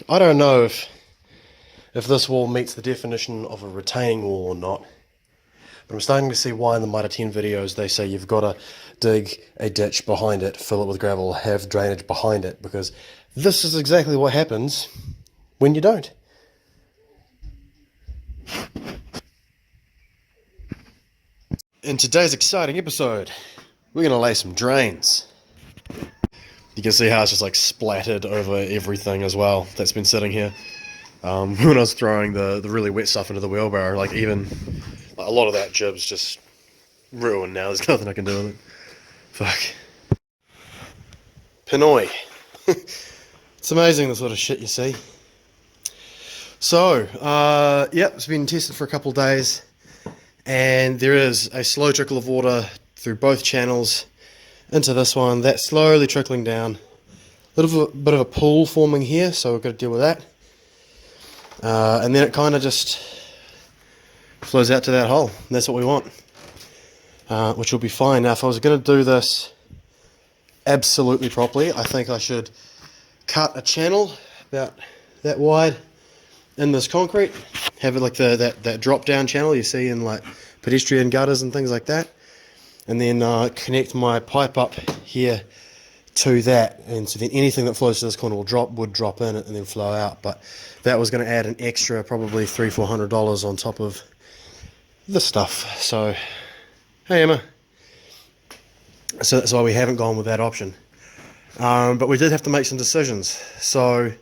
I don't know if this wall meets the definition of a retaining wall or not, but I'm starting to see why in the Mitre 10 videos they say you've got to dig a ditch behind it, fill it with gravel, have drainage behind it, because this is exactly what happens when you don't. In today's exciting episode, we're going to lay some drains. You can see how it's just like splattered over everything as well that's been sitting here. When I was throwing the really wet stuff into the wheelbarrow, like even a lot of that jib's just ruined now. There's nothing I can do with it. Fuck. Pinoy. It's amazing the sort of shit you see. So, yep, it's been tested for a couple of days, and there is a slow trickle of water through both channels into this one. That's slowly trickling down. A little bit of a pool forming here, so we've got to deal with that. And then it kind of just flows out to that hole. And that's what we want, which will be fine. Now, if I was going to do this absolutely properly, I think I should cut a channel about that wide in this concrete, have it like that drop down channel you see in like pedestrian gutters and things like that, and then connect my pipe up here to that, and so then anything that flows to this corner would drop in it and then flow out. But that was going to add an extra probably $300-400 on top of the stuff. So hey Emma, so that's why we haven't gone with that option. But we did have to make some decisions. So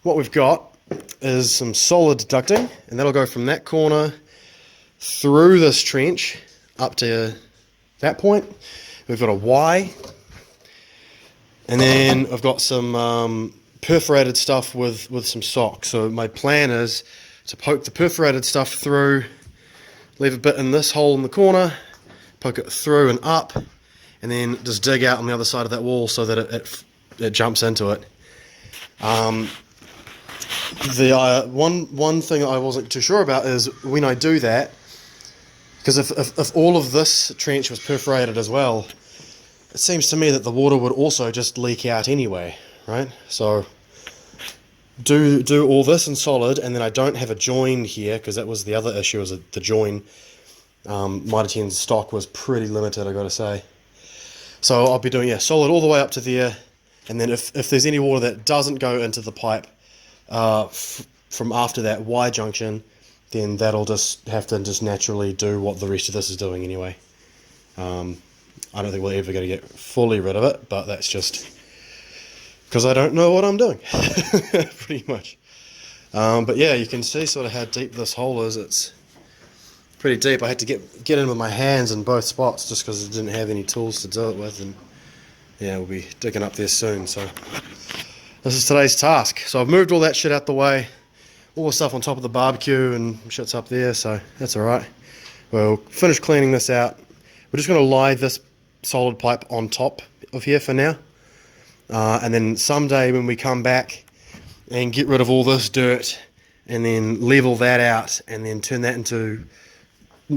what we've got is some solid ducting, and that'll go from that corner through this trench up to that point. We've got a Y, and then I've got some perforated stuff with some socks. So my plan is to poke the perforated stuff through, leave a bit in this hole in the corner, poke it through and up, and then just dig out on the other side of that wall so that it jumps into it. The one thing I wasn't too sure about is when I do that, because if all of this trench was perforated as well, it seems to me that the water would also just leak out anyway, right? So do all this in solid, and then I don't have a join here, because that was the other issue, was the join. Mitre 10's stock was pretty limited, I gotta say. So I'll be doing solid all the way up to there, and then if there's any water that doesn't go into the pipe from after that Y junction, then that'll just have to just naturally do what the rest of this is doing anyway. I don't think we're ever going to get fully rid of it, but that's just because I don't know what I'm doing, pretty much. But yeah, you can see sort of how deep this hole is. It's pretty deep. I had to get in with my hands in both spots just because I didn't have any tools to do it with, and yeah, we'll be digging up there soon. So this is today's task. So I've moved all that shit out the way, all the stuff on top of the barbecue and shit's up there, so that's alright. We'll finish cleaning this out. We're just going to lie this solid pipe on top of here for now, and then someday when we come back and get rid of all this dirt and then level that out and then turn that into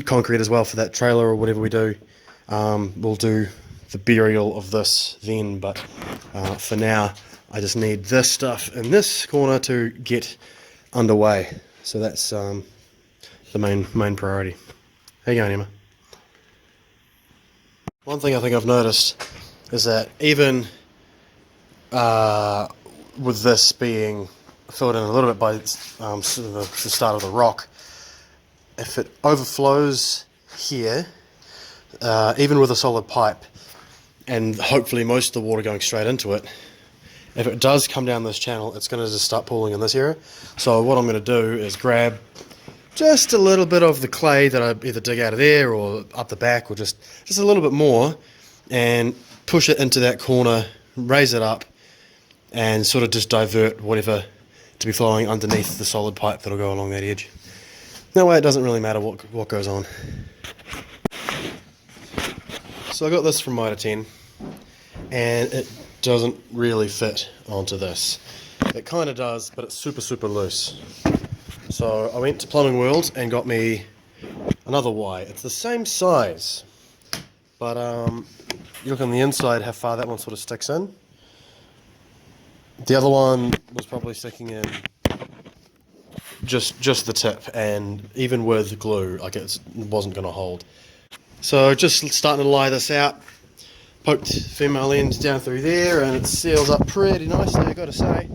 concrete as well for that trailer or whatever we do, we'll do the burial of this then. But for now I just need this stuff in this corner to get underway, so that's the main priority. How you going, Emma? One thing I think I've noticed is that even with this being filled in a little bit by sort of the start of the rock, if it overflows here, even with a solid pipe, and hopefully most of the water going straight into it, if it does come down this channel, it's going to just start pooling in this area. So what I'm going to do is grab just a little bit of the clay that I either dig out of there or up the back, or just a little bit more, and push it into that corner, raise it up, and sort of just divert whatever to be flowing underneath the solid pipe that'll go along that edge. That way it doesn't really matter what goes on. So I got this from Mitre 10, and it doesn't really fit onto this. It kind of does, but it's super loose. So I went to Plumbing World and got me another Y. It's the same size, but you look on the inside how far that one sort of sticks in. The other one was probably sticking in just the tip, and even with glue, like it wasn't going to hold. So just starting to lie this out. Poked female end down through there, and it seals up pretty nicely, I got to say.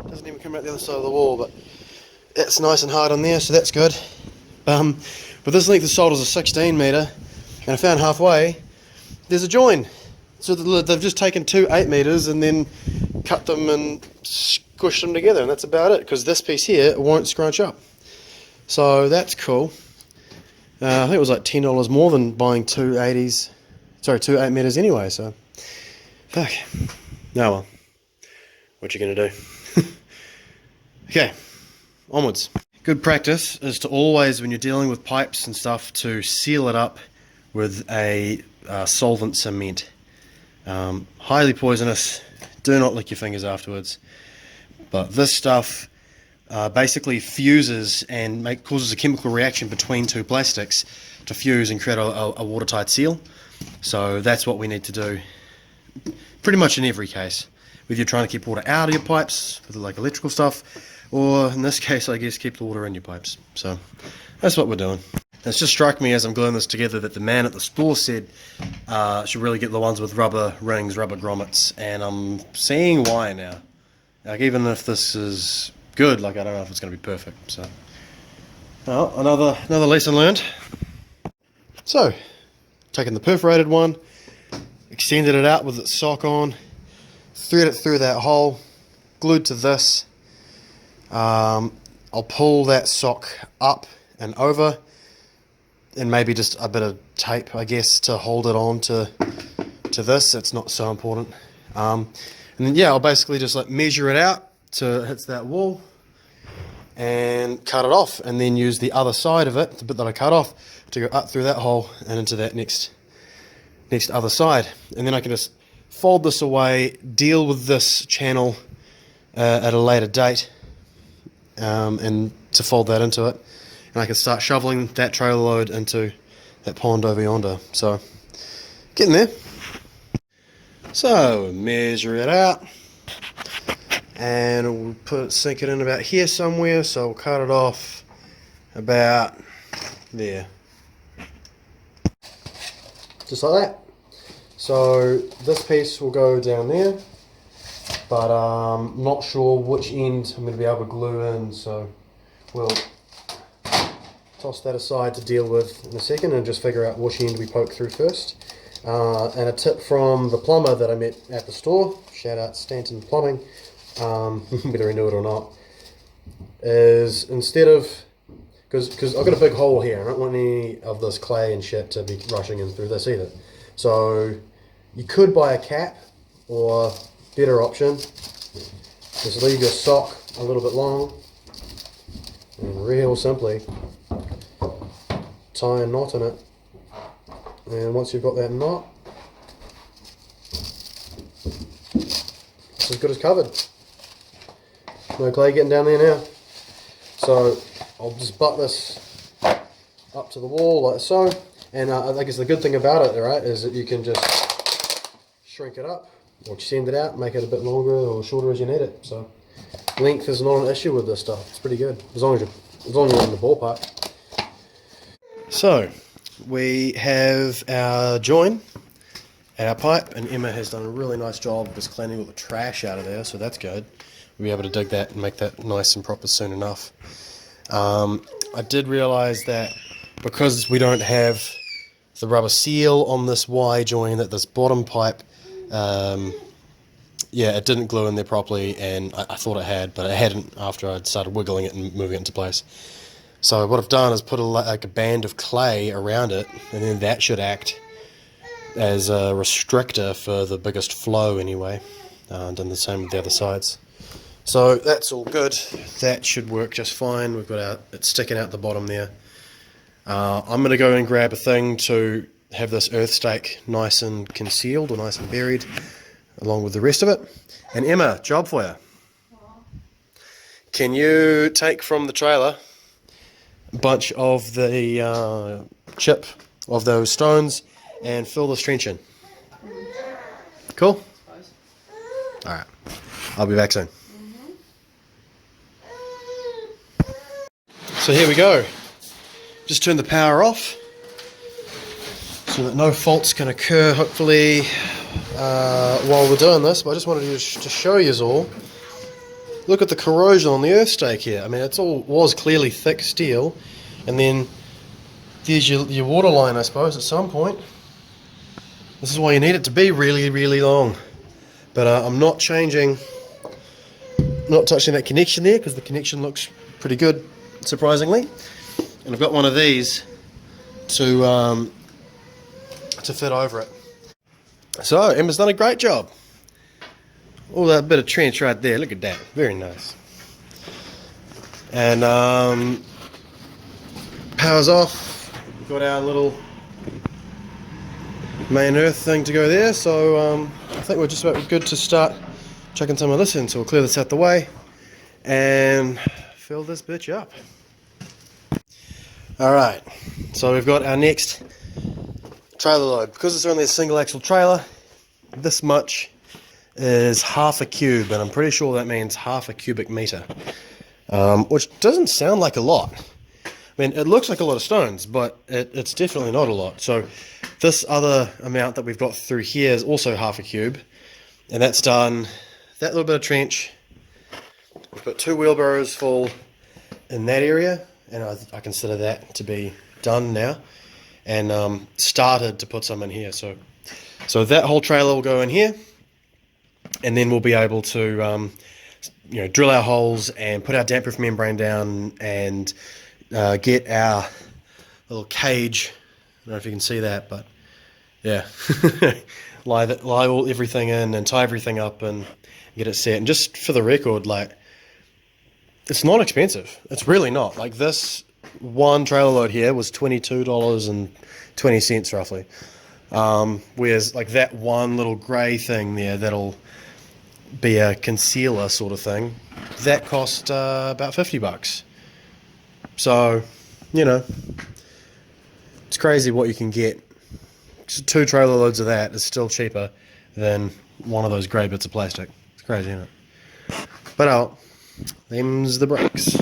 Doesn't even come out the other side of the wall, but it's nice and hard on there, so that's good. But this length of solder is a 16 metre, and I found halfway there's a join. So they've just taken 2 8 metres and then cut them and squished them together, and that's about it, because this piece here won't scrunch up. So that's cool. I think it was like $10 more than buying 2 8 metres anyway, so fuck. No, well, what you gonna do? Okay, onwards. Good practice is to always, when you're dealing with pipes and stuff, to seal it up with a solvent cement. Highly poisonous. Do not lick your fingers afterwards. But this stuff basically fuses and causes a chemical reaction between 2 plastics to fuse and create a watertight seal. So that's what we need to do pretty much in every case, whether you're trying to keep water out of your pipes with like electrical stuff, or in this case I guess keep the water in your pipes. So that's what we're doing. It's just struck me as I'm gluing this together that the man at the store said should really get the ones with rubber rings, rubber grommets, and I'm seeing why now. Like, even if this is good, like, I don't know if it's going to be perfect. So well, another lesson learned. So taking the perforated one, extended it out with its sock on, thread it through that hole, glued to this. I'll pull that sock up and over, and maybe just a bit of tape, I guess, to hold it on to this. It's not so important. And then yeah, I'll basically just like measure it out to hit that wall and cut it off, and then use the other side of it, the bit that I cut off, to go up through that hole and into that next other side. And then I can just fold this away, deal with this channel at a later date, and to fold that into it, and I can start shoveling that trailer load into that pond over yonder. So getting there. So measure it out, and we'll sink it in about here somewhere. So we'll cut it off about there, just like that. So this piece will go down there, but I'm not sure which end I'm going to be able to glue in, so we'll toss that aside to deal with in a second and just figure out which end we poke through first. And a tip from the plumber that I met at the store, shout out Stanton Plumbing, whether he knew it or not, is instead of, because I've got a big hole here, I don't want any of this clay and shit to be rushing in through this either. So you could buy a cap, or better option, just leave your sock a little bit long and real simply tie a knot in it. And once you've got that knot, it's as good as covered. No clay getting down there now. So I'll just butt this up to the wall like so. And I guess the good thing about it, right, is that you can just shrink it up or extend it out, make it a bit longer or shorter as you need it. So length is not an issue with this stuff. It's pretty good as long as you're in the ballpark. So we have our join, our pipe, and Emma has done a really nice job of just cleaning all the trash out of there, so that's good. We'll be able to dig that and make that nice and proper soon enough. I did realise that because we don't have the rubber seal on this Y join, that this bottom pipe, yeah, it didn't glue in there properly, and I thought it had, but it hadn't after I'd started wiggling it and moving it into place. So what I've done is put like a band of clay around it, and then that should act as a restrictor for the biggest flow anyway, and then the same with the other sides. So that's all good. That should work just fine. We've got it sticking out the bottom there. I'm going to go and grab a thing to have this earth stake nice and concealed, or nice and buried, along with the rest of it. And Emma, job for you. Can you take from the trailer a bunch of the chip of those stones and fill this trench in? Cool? Alright, I'll be back soon. So here we go. Just turn the power off so that no faults can occur, hopefully, while we're doing this. But I just wanted to show you all. Look at the corrosion on the earth stake here. I mean, was clearly thick steel, and then there's your water line, I suppose, at some point. This is why you need it to be really, really long. But I'm not touching that connection there, because the connection looks pretty good, surprisingly. And I've got one of these to fit over it. So Emma's done a great job. All that bit of trench right there, look at that, very nice. And power's off. We've got our little main earth thing to go there, so I think we're just about good to start chucking some of this in. So we'll clear this out the way and fill this bitch up. Alright, so we've got our next trailer load. Because it's only a single axle trailer, this much is half a cube, and I'm pretty sure that means half a cubic meter, which doesn't sound like a lot. I mean, it looks like a lot of stones, but it's definitely not a lot. So this other amount that we've got through here is also half a cube, and that's done that little bit of trench. We've got 2 wheelbarrows full in that area, and I consider that to be done now, and started to put some in here. So that whole trailer will go in here, and then we'll be able to drill our holes and put our damp-proof membrane down and get our little cage. I don't know if you can see that, but yeah, lie everything in and tie everything up and get it set. And just for the record, like, it's not expensive. It's really not. Like, this one trailer load here was $22.20 roughly. Whereas like that one little grey thing there that'll be a concealer sort of thing, that cost about $50. So, it's crazy what you can get. 2 trailer loads of that is still cheaper than one of those grey bits of plastic. It's crazy, isn't it? But them's the brakes.